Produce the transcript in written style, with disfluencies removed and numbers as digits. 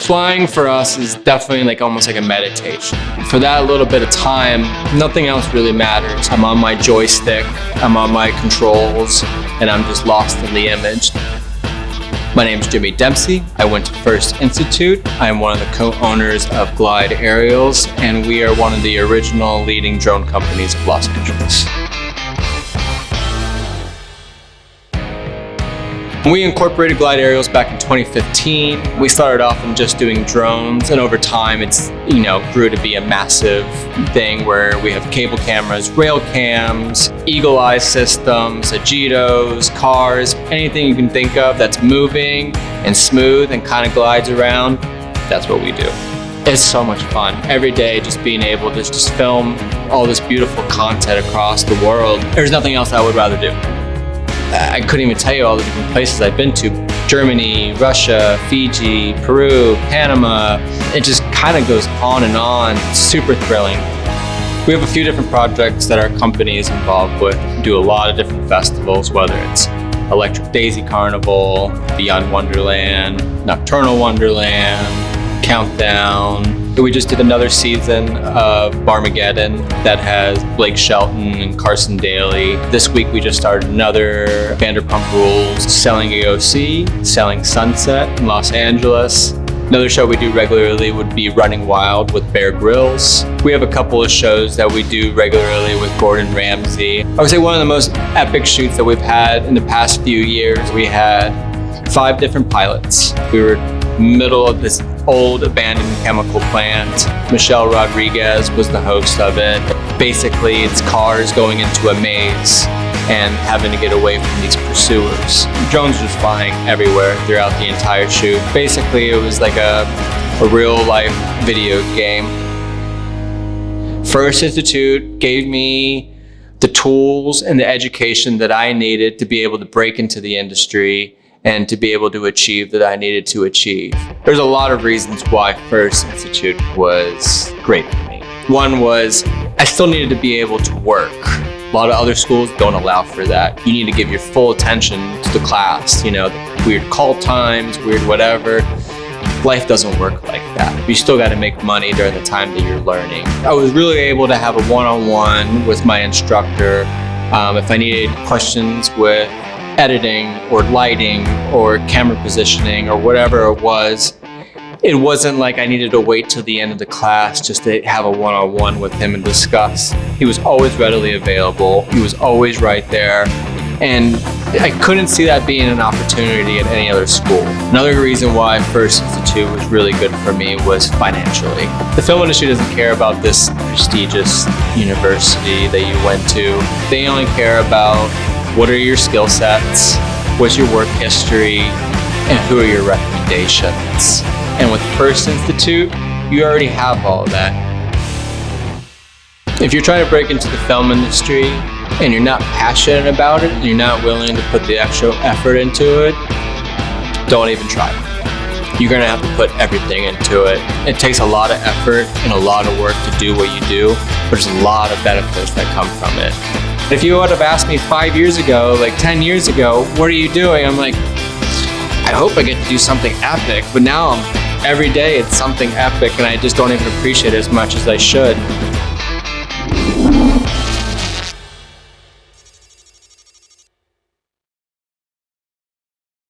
Flying for us is definitely like almost like a meditation. For that little bit of time, nothing else really matters. I'm on my joystick, I'm on my controls, and I'm just lost in the image. My name is Jimmy Dempsey. I went to F.I.R.S.T Institute. I am one of the co-owners of Glide Aerials, and we are one of the original leading drone companies of Los Angeles. We incorporated Glide Aerials back in 2015. We started off in just doing drones, and over time it's, grew to be a massive thing where we have cable cameras, rail cams, eagle eye systems, agitos, cars, anything you can think of that's moving and smooth and kind of glides around, that's what we do. It's so much fun. Every day just being able to just film all this beautiful content across the world. There's nothing else I would rather do. I couldn't even tell you all the different places I've been to. Germany, Russia, Fiji, Peru, Panama. It just kind of goes on and on. It's super thrilling. We have a few different projects that our company is involved with. We do a lot of different festivals, whether it's Electric Daisy Carnival, Beyond Wonderland, Nocturnal Wonderland, Countdown. We just did another season of Barmageddon that has Blake Shelton and Carson Daly. This week we just started another Vanderpump Rules, Selling AOC, Selling Sunset in Los Angeles. Another show we do regularly would be Running Wild with Bear Grylls. We have a couple of shows that we do regularly with Gordon Ramsay. I would say one of the most epic shoots that we've had in the past few years, we had 5 different pilots. We were middle of this old abandoned chemical plant. Michelle Rodriguez was the host of it. Basically, it's cars going into a maze and having to get away from these pursuers. Drones just flying everywhere throughout the entire shoot. Basically, it was like a real life video game. F.I.R.S.T Institute gave me the tools and the education that I needed to be able to break into the industry and to be able to achieve that I needed to achieve. There's a lot of reasons why F.I.R.S.T Institute was great for me. One was I still needed to be able to work. A lot of other schools don't allow for that. You need to give your full attention to the class, the weird call times, weird whatever. Life doesn't work like that. You still gotta make money during the time that you're learning. I was really able to have a one-on-one with my instructor. If I needed questions with editing or lighting or camera positioning or whatever it wasn't like I needed to wait till the end of the class just to have a one-on-one with him and discuss. He was always readily available. He was always right there. And I couldn't see that being an opportunity at any other school. Another reason why F.I.R.S.T Institute was really good for me was financially. The film industry doesn't care about this prestigious university that you went to. They only care about what are your skill sets, what's your work history, and who are your recommendations. And with F.I.R.S.T Institute, you already have all of that. If you're trying to break into the film industry and you're not passionate about it, and you're not willing to put the extra effort into it, don't even try. You're gonna have to put everything into it. It takes a lot of effort and a lot of work to do what you do, but there's a lot of benefits that come from it. If you would have asked me 5 years ago, 10 years ago, what are you doing? I'm like, I hope I get to do something epic, but now every day it's something epic and I just don't even appreciate it as much as I should.